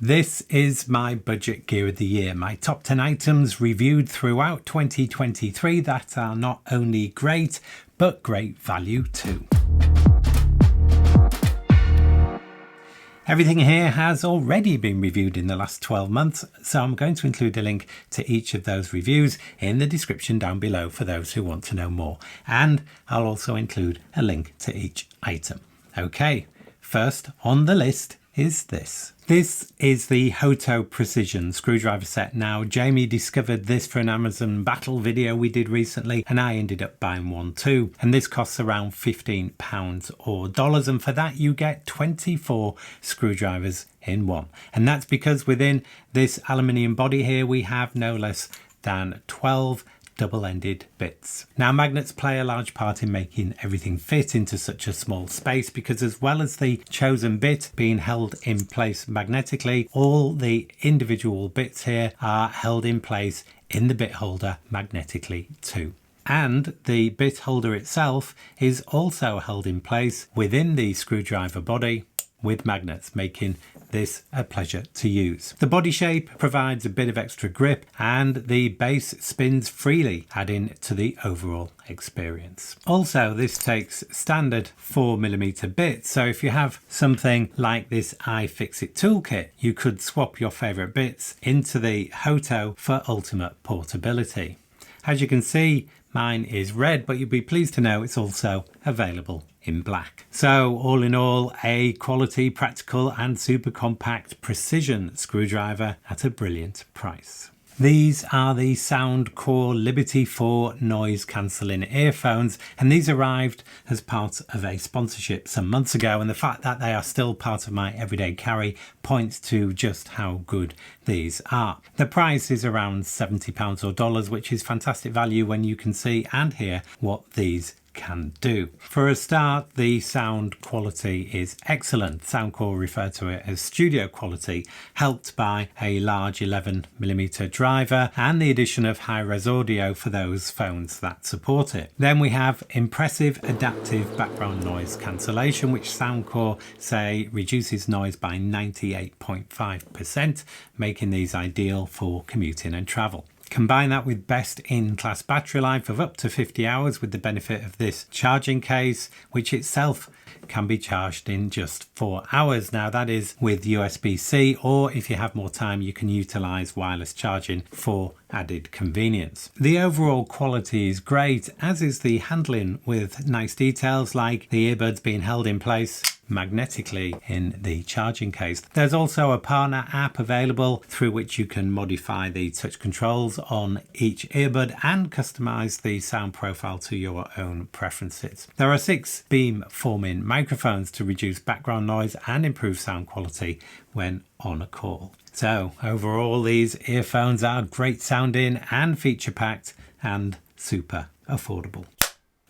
This is my budget gear of the year, my top 10 items reviewed throughout 2023 that are not only great, but great value too. Everything here has already been reviewed in the last 12 months, so I'm going to include a link to each of those reviews in the description down below for those who want to know more. And I'll also include a link to each item. Okay, first on the list is this. This is the Hoto Precision screwdriver set. Now, Jamie discovered this for an Amazon battle video we did recently, and I ended up buying one too. And this costs around £15 or dollars, and for that you get 24 screwdrivers in one. And that's because within this aluminium body here we have no less than 12 double-ended bits. Now, magnets play a large part in making everything fit into such a small space, because as well as the chosen bit being held in place magnetically, all the individual bits here are held in place in the bit holder magnetically too. And the bit holder itself is also held in place within the screwdriver body with magnets, making this a pleasure to use. The body shape provides a bit of extra grip, and the base spins freely, adding to the overall experience. Also, this takes standard 4mm bits, so if you have something like this iFixit toolkit, you could swap your favorite bits into the Hoto for ultimate portability. As you can see, mine is red, but you'll be pleased to know it's also available in black. So all in all, a quality, practical and super compact precision screwdriver at a brilliant price. These are the Soundcore Liberty 4 noise cancelling earphones, and these arrived as part of a sponsorship some months ago, and the fact that they are still part of my everyday carry points to just how good these are. The price is around £70 or dollars, which is fantastic value when you can see and hear what these can do. For a start, the sound quality is excellent. Soundcore refer to it as studio quality, helped by a large 11mm driver and the addition of high-res audio for those phones that support it. Then we have impressive adaptive background noise cancellation, which Soundcore say reduces noise by 98.5%, making these ideal for commuting and travel. Combine that with best-in-class battery life of up to 50 hours with the benefit of this charging case, which itself can be charged in just 4 hours. Now, that is with USB-C, or if you have more time, you can utilize wireless charging for added convenience. The overall quality is great, as is the handling, with nice details like the earbuds being held in place magnetically in the charging case. There's also a partner app available through which you can modify the touch controls on each earbud and customize the sound profile to your own preferences. There are 6 beam forming microphones to reduce background noise and improve sound quality when on a call. So overall, these earphones are great sounding and feature packed and super affordable.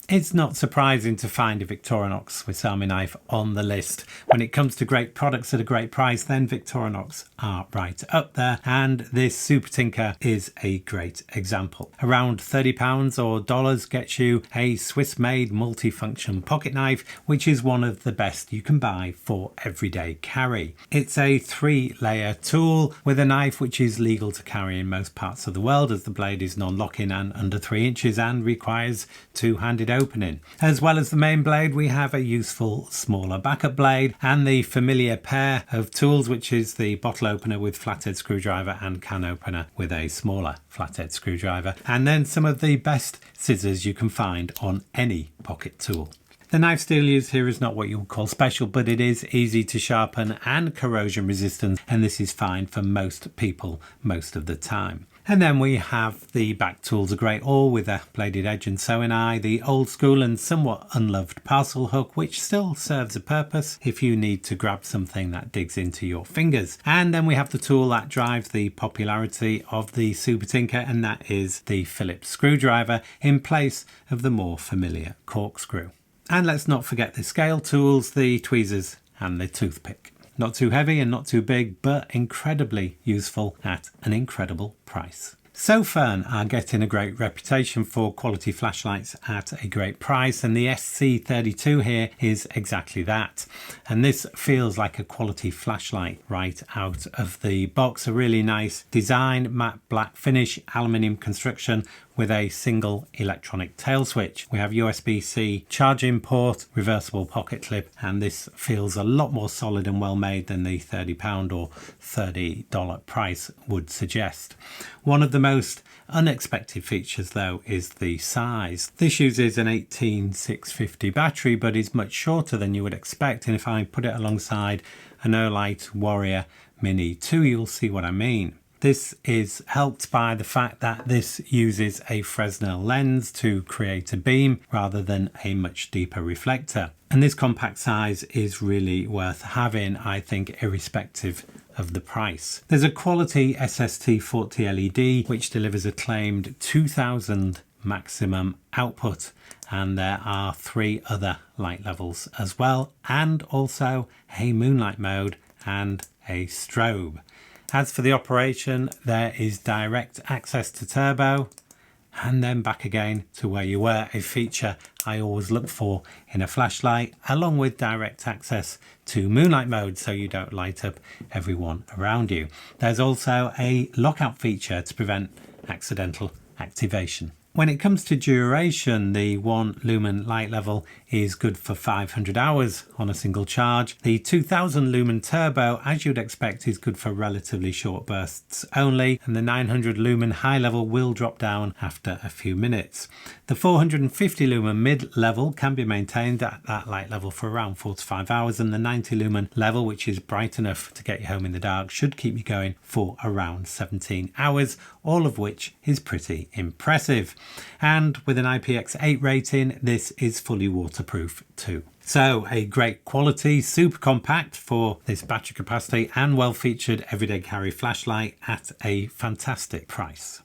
It's not surprising to find a Victorinox Swiss Army knife on the list. When it comes to great products at a great price, then Victorinox are right up there, and this Super Tinker is a great example. Around £30 or dollars gets you a Swiss-made multifunction pocket knife, which is one of the best you can buy for everyday carry. It's a 3-layer tool with a knife which is legal to carry in most parts of the world, as the blade is non-locking and under 3 inches and requires two-handed opening. As well as the main blade, we have a useful smaller backup blade and the familiar pair of tools, which is the bottle opener with flathead screwdriver and can opener with a smaller flathead screwdriver, and then some of the best scissors you can find on any pocket tool. The knife steel used here is not what you would call special, but it is easy to sharpen and corrosion resistant, and this is fine for most people most of the time. And then we have the back tools, a great all with a bladed edge and sewing eye, the old school and somewhat unloved parcel hook, which still serves a purpose if you need to grab something that digs into your fingers. And then we have the tool that drives the popularity of the Super Tinker, and that is the Phillips screwdriver in place of the more familiar corkscrew. And let's not forget the scale tools, the tweezers and the toothpick. Not too heavy and not too big, but incredibly useful at an incredible price. Sofirn are getting a great reputation for quality flashlights at a great price, and the SC32 here is exactly that. And this feels like a quality flashlight right out of the box. A really nice design, matte black finish, aluminium construction with a single electronic tail switch. We have USB-C charging port, reversible pocket clip, and this feels a lot more solid and well made than the £30 or $30 price would suggest. One of the most unexpected features though is the size. This uses an 18650 battery but is much shorter than you would expect, and if I put it alongside an Olight Warrior Mini 2 you'll see what I mean. This is helped by the fact that this uses a Fresnel lens to create a beam rather than a much deeper reflector. And this compact size is really worth having, I think, irrespective of the price. There's a quality SST40 LED which delivers a claimed 2000 maximum output, and there are 3 other light levels as well, and also a moonlight mode and a strobe. As for the operation, there is direct access to turbo and then back again to where you were, a feature I always look for in a flashlight, along with direct access to moonlight mode so you don't light up everyone around you. There's also a lockout feature to prevent accidental activation. When it comes to duration, the 1 lumen light level is good for 500 hours on a single charge. The 2000 lumen turbo, as you'd expect, is good for relatively short bursts only, and the 900 lumen high level will drop down after a few minutes. The 450 lumen mid level can be maintained at that light level for around 4 to 5 hours, and the 90 lumen level, which is bright enough to get you home in the dark, should keep you going for around 17 hours, all of which is pretty impressive. And with an IPX8 rating, this is fully waterproof too. So a great quality, super compact for this battery capacity and well featured everyday carry flashlight at a fantastic price.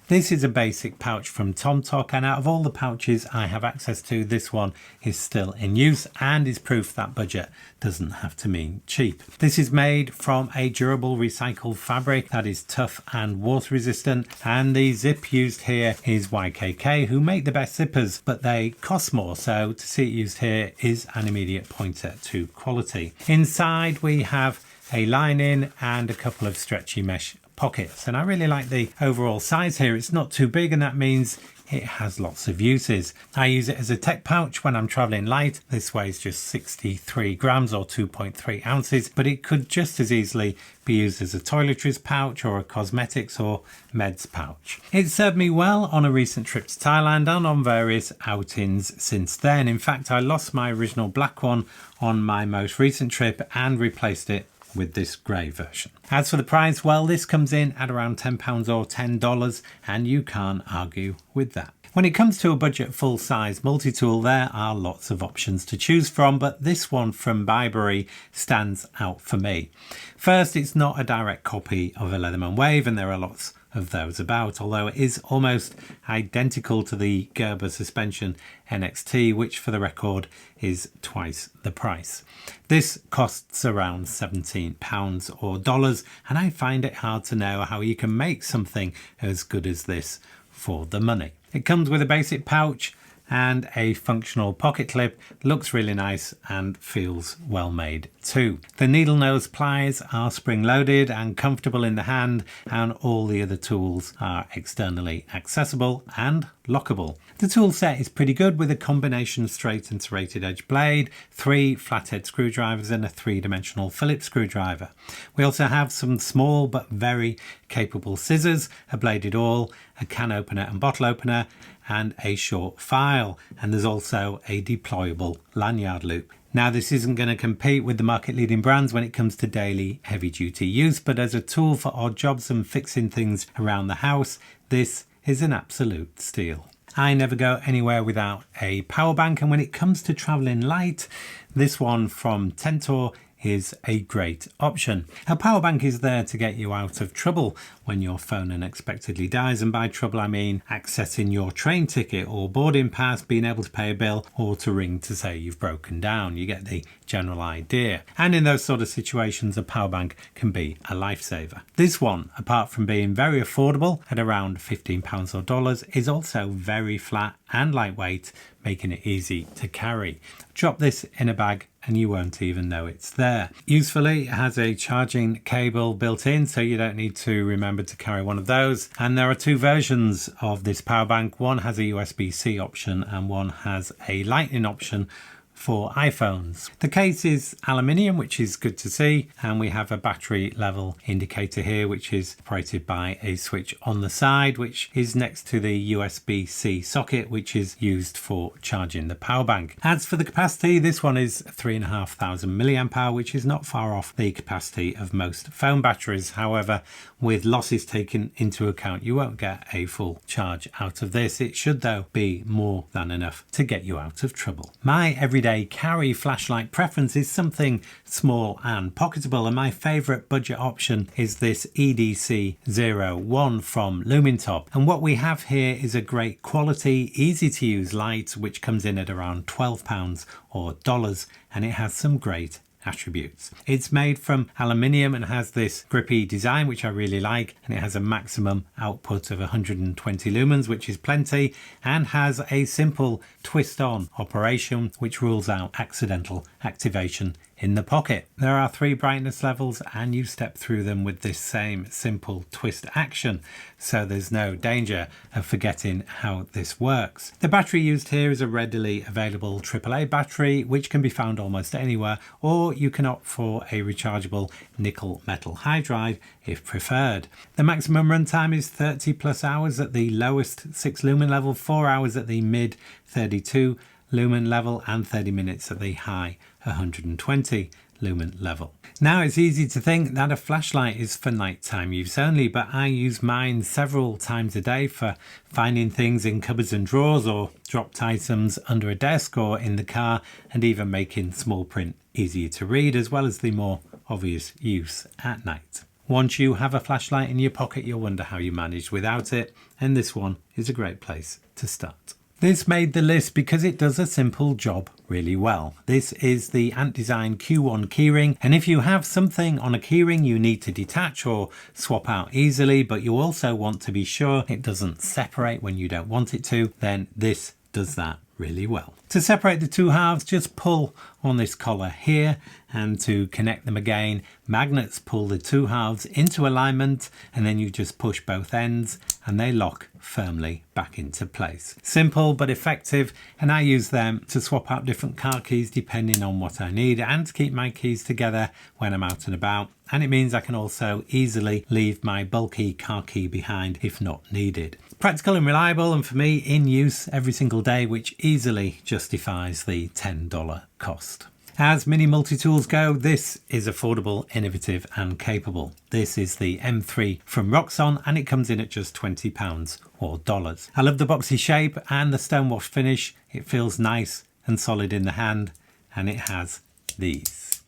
This is a basic pouch from TomToc, and out of all the pouches I have access to, this one is still in use and is proof that budget doesn't have to mean cheap. This is made from a durable recycled fabric that is tough and water resistant, and the zip used here is YKK, who make the best zippers, but they cost more, so to see it used here is an immediate pointer to quality. Inside we have a lining and a couple of stretchy mesh pockets, and I really like the overall size here. It's not too big, and that means it has lots of uses. I use it as a tech pouch when I'm traveling light. This weighs just 63 grams or 2.3 ounces, but it could just as easily be used as a toiletries pouch or a cosmetics or meds pouch. It served me well on a recent trip to Thailand and on various outings since then. In fact, I lost my original black one on my most recent trip and replaced it with this grey version. As for the price, well, this comes in at around £10 or $10, and you can't argue with that. When it comes to a budget full-size multi-tool, there are lots of options to choose from, but this one from Bibury stands out for me. First, it's not a direct copy of a Leatherman Wave, and there are lots of those about, although it is almost identical to the Gerber Suspension NXT, which for the record is twice the price. This costs around £17 or dollars, and I find it hard to know how you can make something as good as this for the money. It comes with a basic pouch and a functional pocket clip, looks really nice and feels well made too. The needle nose pliers are spring loaded and comfortable in the hand, and all the other tools are externally accessible and lockable. The tool set is pretty good, with a combination straight and serrated edge blade, 3 flathead screwdrivers and a 3-dimensional Phillips screwdriver. We also have some small but very capable scissors, a bladed awl, a can opener and bottle opener, and a short file, and there's also a deployable lanyard loop. Now, this isn't going to compete with the market leading brands when it comes to daily heavy duty use, but as a tool for odd jobs and fixing things around the house, this is an absolute steal. I never go anywhere without a power bank, and when it comes to traveling light, this one from TNTOR is a great option. A power bank is there to get you out of trouble when your phone unexpectedly dies, and by trouble I mean accessing your train ticket or boarding pass, being able to pay a bill, or to ring to say you've broken down. You get the general idea. And in those sort of situations, a power bank can be a lifesaver. This one, apart from being very affordable at around £15 or dollars, is also very flat and lightweight, making it easy to carry. Drop this in a bag and you won't even know it's there. Usefully, it has a charging cable built in, so you don't need to remember to carry one of those. And there are two versions of this power bank. One has a USB-C option and one has a Lightning option for iPhones. The case is aluminium, which is good to see, and we have a battery level indicator here, which is operated by a switch on the side, which is next to the USB-C socket, which is used for charging the power bank. As for the capacity, this one is 3,500 milliamp hour, which is not far off the capacity of most phone batteries. However, with losses taken into account, you won't get a full charge out of this. It should though be more than enough to get you out of trouble. My everyday carry flashlight preference is something small and pocketable, and my favourite budget option is this EDC01 from Lumintop. And what we have here is a great quality, easy to use light, which comes in at around £12 or dollars, and it has some great attributes. It's made from aluminium and has this grippy design, which I really like, and it has a maximum output of 120 lumens, which is plenty, and has a simple twist on operation, which rules out accidental activation in the pocket. There are 3 brightness levels and you step through them with this same simple twist action, so there's no danger of forgetting how this works. The battery used here is a readily available AAA battery, which can be found almost anywhere, or you can opt for a rechargeable nickel metal hydride if preferred. The maximum runtime is 30 plus hours at the lowest 6 lumen level, 4 hours at the mid 32 lumen level, and 30 minutes at the high 120 lumen level. Now, it's easy to think that a flashlight is for nighttime use only, but I use mine several times a day for finding things in cupboards and drawers, or dropped items under a desk or in the car, and even making small print easier to read, as well as the more obvious use at night. Once you have a flashlight in your pocket, you'll wonder how you managed without it, and this one is a great place to start. This made the list because it does a simple job really well. This is the Design Q1 Keyring, and if you have something on a keyring you need to detach or swap out easily, but you also want to be sure it doesn't separate when you don't want it to, then this does that really well. To separate the two halves, just pull on this collar here, and to connect them again, magnets pull the two halves into alignment, and then you just push both ends and they lock firmly back into place. Simple but effective, and I use them to swap out different car keys depending on what I need, and to keep my keys together when I'm out and about. And it means I can also easily leave my bulky car key behind if not needed. Practical and reliable, and for me in use every single day, which easily justifies the $10 cost. As mini multi-tools go, this is affordable, innovative and capable. This is the M3 from Roxon, and it comes in at just £20 or dollars. I love the boxy shape and the stonewash finish. It feels nice and solid in the hand, and it has these.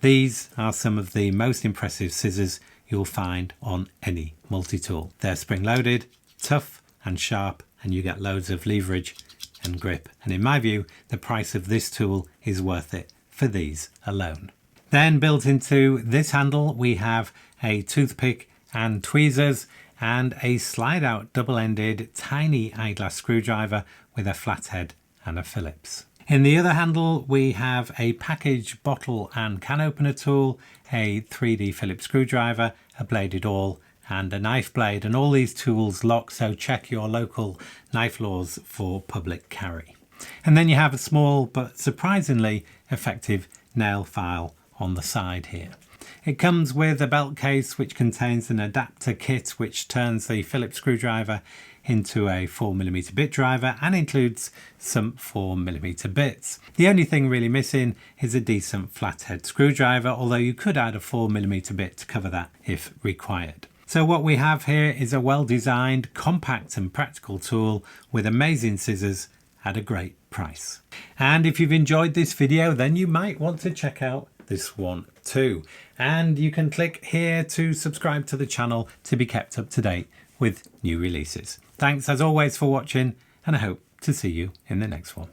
These are some of the most impressive scissors you'll find on any multi-tool. They're spring-loaded, tough and sharp, and you get loads of leverage and grip. And in my view, the price of this tool is worth it for these alone. Then built into this handle, we have a toothpick and tweezers and a slide out double-ended tiny eyeglass screwdriver with a flathead and a Phillips. In the other handle, we have a package, bottle and can opener tool, a 3D Phillips screwdriver, a bladed awl and a knife blade, and all these tools lock, so check your local knife laws for public carry. And then you have a small but surprisingly effective nail file on the side here. It comes with a belt case which contains an adapter kit which turns the Phillips screwdriver into a 4mm bit driver and includes some 4mm bits. The only thing really missing is a decent flathead screwdriver, although you could add a 4mm bit to cover that if required. So what we have here is a well-designed, compact and practical tool with amazing scissors at a great price. And if you've enjoyed this video, then you might want to check out this one too. And you can click here to subscribe to the channel to be kept up to date with new releases. Thanks as always for watching, and I hope to see you in the next one.